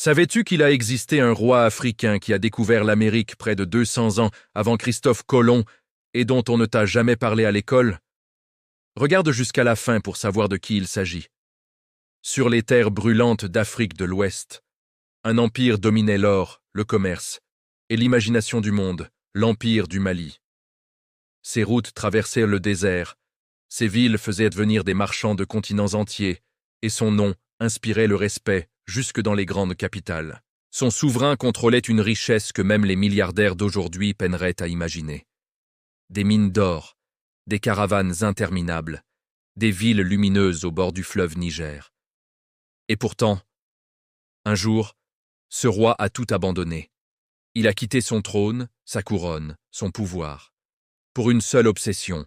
Savais-tu qu'il a existé un roi africain qui a découvert l'Amérique près de 200 ans avant Christophe Colomb et dont on ne t'a jamais parlé à l'école? Regarde jusqu'à la fin pour savoir de qui il s'agit. Sur les terres brûlantes d'Afrique de l'Ouest, un empire dominait l'or, le commerce et l'imagination du monde, l'empire du Mali. Ses routes traversaient le désert, ses villes faisaient devenir des marchands de continents entiers, et son nom inspirait le respect jusque dans les grandes capitales. Son souverain contrôlait une richesse que même les milliardaires d'aujourd'hui peineraient à imaginer. Des mines d'or, des caravanes interminables, des villes lumineuses au bord du fleuve Niger. Et pourtant, un jour, ce roi a tout abandonné. Il a quitté son trône, sa couronne, son pouvoir, pour une seule obsession,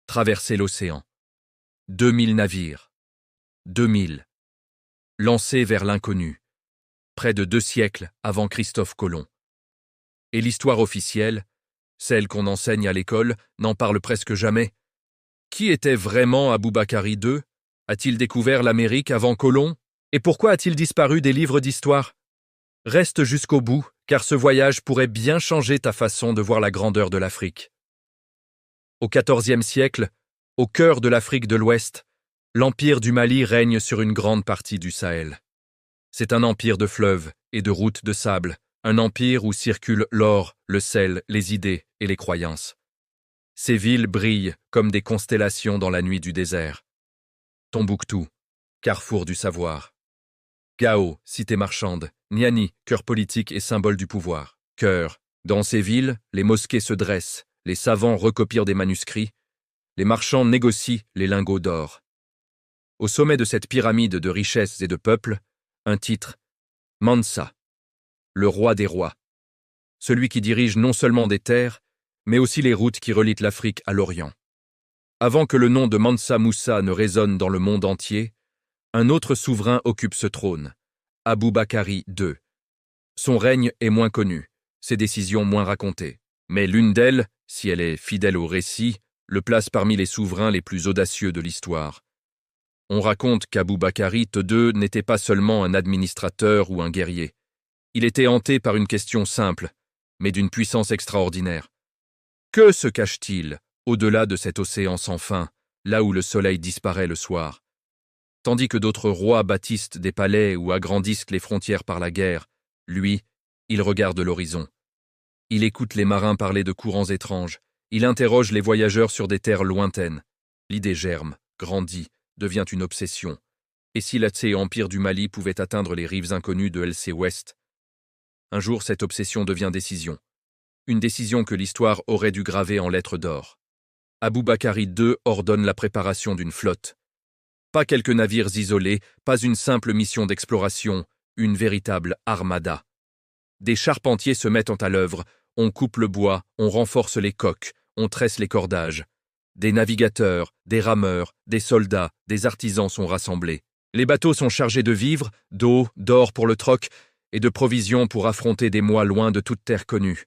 traverser l'océan. 2000 navires. 2000. Lancés vers l'inconnu, près de 2 siècles avant Christophe Colomb. Et l'histoire officielle, celle qu'on enseigne à l'école, n'en parle presque jamais. Qui était vraiment Aboubakari II? A-t-il découvert l'Amérique avant Colomb? Et pourquoi a-t-il disparu des livres d'histoire? Reste jusqu'au bout, car ce voyage pourrait bien changer ta façon de voir la grandeur de l'Afrique. Au XIVe siècle, au cœur de l'Afrique de l'Ouest, l'empire du Mali règne sur une grande partie du Sahel. C'est un empire de fleuves et de routes de sable, un empire où circulent l'or, le sel, les idées et les croyances. Ces villes brillent comme des constellations dans la nuit du désert. Tombouctou, carrefour du savoir. Gao, cité marchande. Niani, cœur politique et symbole du pouvoir. Cœur. Dans ces villes, les mosquées se dressent, les savants recopient des manuscrits, les marchands négocient les lingots d'or. Au sommet de cette pyramide de richesses et de peuples, un titre, Mansa, le roi des rois, celui qui dirige non seulement des terres, mais aussi les routes qui relient l'Afrique à l'Orient. Avant que le nom de Mansa Moussa ne résonne dans le monde entier, un autre souverain occupe ce trône, Aboubakari II. Son règne est moins connu, ses décisions moins racontées, mais l'une d'elles, si elle est fidèle au récit, le place parmi les souverains les plus audacieux de l'histoire. On raconte qu'Aboubakari II n'était pas seulement un administrateur ou un guerrier. Il était hanté par une question simple, mais d'une puissance extraordinaire. Que se cache-t-il au-delà de cet océan sans fin, là où le soleil disparaît le soir? Tandis que d'autres rois bâtissent des palais ou agrandissent les frontières par la guerre, lui, il regarde l'horizon. Il écoute les marins parler de courants étranges, il interroge les voyageurs sur des terres lointaines. L'idée germe, grandit, devient une obsession. Et si l'Empire du Mali pouvait atteindre les rives inconnues de LC Ouest? Un jour, cette obsession devient décision. Une décision que l'histoire aurait dû graver en lettres d'or. Aboubakari II ordonne la préparation d'une flotte. Pas quelques navires isolés, pas une simple mission d'exploration, une véritable armada. Des charpentiers se mettent à l'œuvre, on coupe le bois, on renforce les coques, on tresse les cordages. Des navigateurs, des rameurs, des soldats, des artisans sont rassemblés. Les bateaux sont chargés de vivres, d'eau, d'or pour le troc et de provisions pour affronter des mois loin de toute terre connue.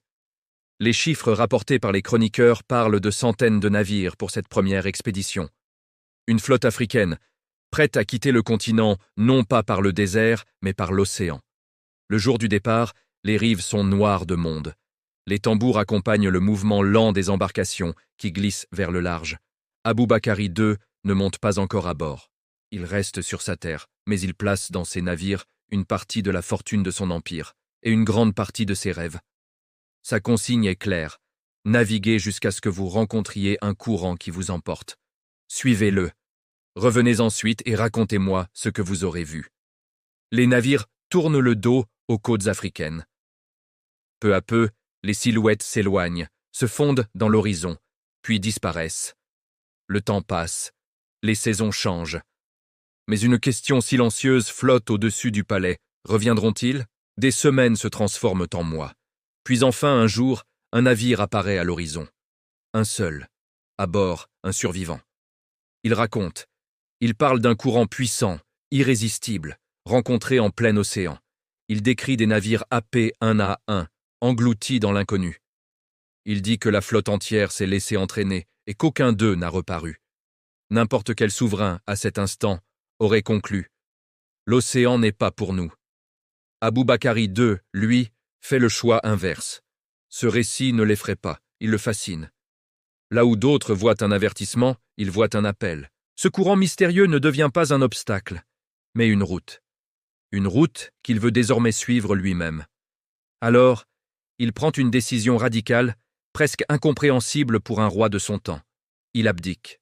Les chiffres rapportés par les chroniqueurs parlent de centaines de navires pour cette première expédition. Une flotte africaine, prête à quitter le continent non pas par le désert, mais par l'océan. Le jour du départ, les rives sont noires de monde. Les tambours accompagnent le mouvement lent des embarcations qui glissent vers le large. Aboubakari II ne monte pas encore à bord. Il reste sur sa terre, mais il place dans ses navires une partie de la fortune de son empire et une grande partie de ses rêves. Sa consigne est claire. Naviguez jusqu'à ce que vous rencontriez un courant qui vous emporte. Suivez-le. Revenez ensuite et racontez-moi ce que vous aurez vu. Les navires tournent le dos aux côtes africaines. Peu à peu, les silhouettes s'éloignent, se fondent dans l'horizon, puis disparaissent. Le temps passe, les saisons changent. Mais une question silencieuse flotte au-dessus du palais. Reviendront-ils? Des semaines se transforment en mois. Puis enfin, un jour, un navire apparaît à l'horizon. Un seul. À bord, un survivant. Il raconte. Il parle d'un courant puissant, irrésistible, rencontré en plein océan. Il décrit des navires happés un à un, engloutis dans l'inconnu. Il dit que la flotte entière s'est laissée entraîner et qu'aucun d'eux n'a reparu. N'importe quel souverain, à cet instant, aurait conclu « L'océan n'est pas pour nous ». Aboubakari II, lui, fait le choix inverse. Ce récit ne l'effraie pas, il le fascine. Là où d'autres voient un avertissement, il voit un appel. Ce courant mystérieux ne devient pas un obstacle, mais une route. Une route qu'il veut désormais suivre lui-même. Alors, il prend une décision radicale, presque incompréhensible pour un roi de son temps. Il abdique.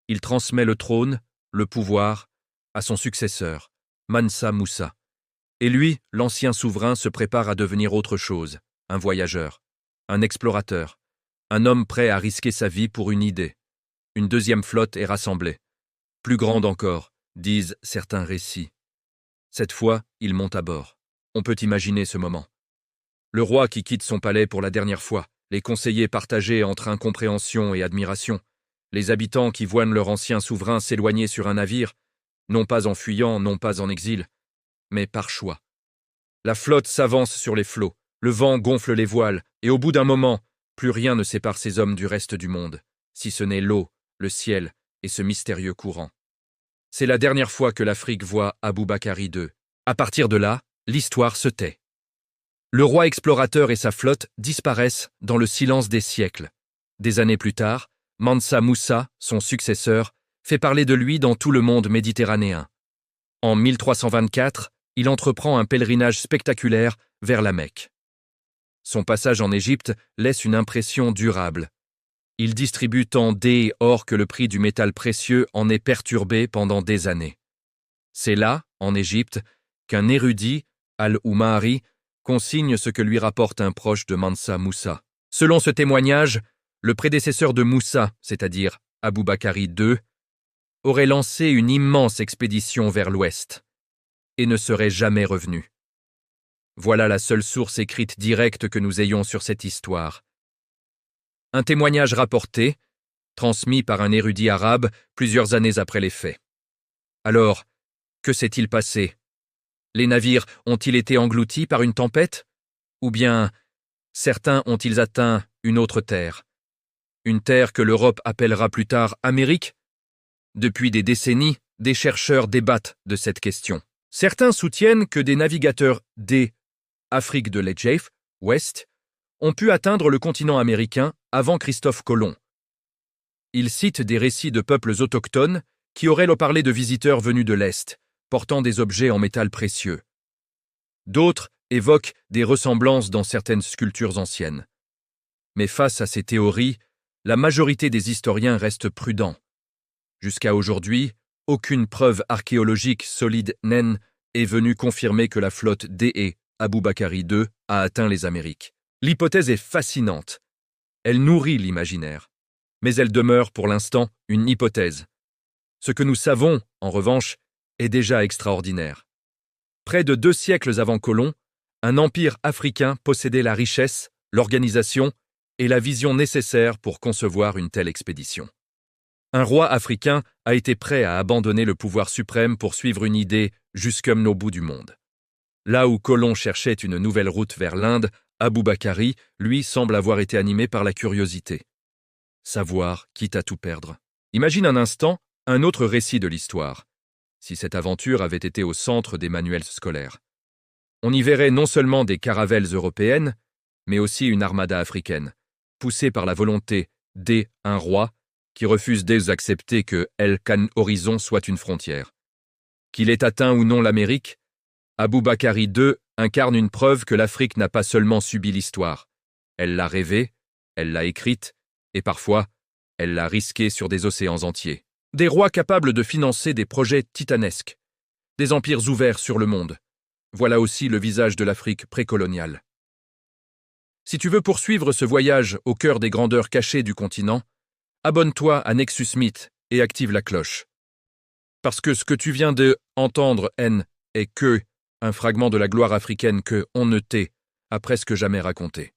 Il transmet le trône, le pouvoir, à son successeur, Mansa Moussa. Et lui, l'ancien souverain, se prépare à devenir autre chose, un voyageur, un explorateur, un homme prêt à risquer sa vie pour une idée. Une deuxième flotte est rassemblée. Plus grande encore, disent certains récits. Cette fois, il monte à bord. On peut imaginer ce moment. Le roi qui quitte son palais pour la dernière fois, les conseillers partagés entre incompréhension et admiration, les habitants qui voient leur ancien souverain s'éloigner sur un navire, non pas en fuyant, non pas en exil, mais par choix. La flotte s'avance sur les flots, le vent gonfle les voiles, et au bout d'un moment, plus rien ne sépare ces hommes du reste du monde, si ce n'est l'eau, le ciel et ce mystérieux courant. C'est la dernière fois que l'Afrique voit Aboubakari II. À partir de là, l'histoire se tait. Le roi explorateur et sa flotte disparaissent dans le silence des siècles. Des années plus tard, Mansa Moussa, son successeur, fait parler de lui dans tout le monde méditerranéen. En 1324, il entreprend un pèlerinage spectaculaire vers la Mecque. Son passage en Égypte laisse une impression durable. Il distribue tant d'or et or que le prix du métal précieux en est perturbé pendant des années. C'est là, en Égypte, qu'un érudit, Al-Oumari, consigne ce que lui rapporte un proche de Mansa Moussa. Selon ce témoignage, le prédécesseur de Moussa, c'est-à-dire Aboubakari II, aurait lancé une immense expédition vers l'ouest et ne serait jamais revenu. Voilà la seule source écrite directe que nous ayons sur cette histoire. Un témoignage rapporté, transmis par un érudit arabe plusieurs années après les faits. Alors, que s'est-il passé? Les navires ont-ils été engloutis par une tempête? Ou bien, certains ont-ils atteint une autre terre? Une terre que l'Europe appellera plus tard Amérique? Depuis des décennies, des chercheurs débattent de cette question. Certains soutiennent que des navigateurs d'Afrique de l'Égypte, Ouest, ont pu atteindre le continent américain avant Christophe Colomb. Ils citent des récits de peuples autochtones qui auraient parlé de visiteurs venus de l'Est, portant des objets en métal précieux. D'autres évoquent des ressemblances dans certaines sculptures anciennes. Mais face à ces théories, la majorité des historiens restent prudents. Jusqu'à aujourd'hui, aucune preuve archéologique solide est venue confirmer que la flotte d'Aboubakari II a atteint les Amériques. L'hypothèse est fascinante. Elle nourrit l'imaginaire. Mais elle demeure pour l'instant une hypothèse. Ce que nous savons, en revanche, est déjà extraordinaire. Près de 2 siècles avant Colomb, un empire africain possédait la richesse, l'organisation et la vision nécessaires pour concevoir une telle expédition. Un roi africain a été prêt à abandonner le pouvoir suprême pour suivre une idée jusqu'au bout du monde. Là où Colomb cherchait une nouvelle route vers l'Inde, Aboubakari, lui, semble avoir été animé par la curiosité. Savoir, quitte à tout perdre. Imagine un instant un autre récit de l'histoire, si cette aventure avait été au centre des manuels scolaires. On y verrait non seulement des caravelles européennes, mais aussi une armada africaine, poussée par la volonté d'un roi qui refuse d'accepter que El Khan Horizon soit une frontière. Qu'il ait atteint ou non l'Amérique, Aboubakari II incarne une preuve que l'Afrique n'a pas seulement subi l'histoire. Elle l'a rêvée, elle l'a écrite, et parfois, elle l'a risquée sur des océans entiers. Des rois capables de financer des projets titanesques, des empires ouverts sur le monde. Voilà aussi le visage de l'Afrique précoloniale. Si tu veux poursuivre ce voyage au cœur des grandeurs cachées du continent, abonne-toi à Nexus Myth et active la cloche. Parce que ce que tu viens d'entendre est un fragment de la gloire africaine que on ne t'ait a presque jamais raconté.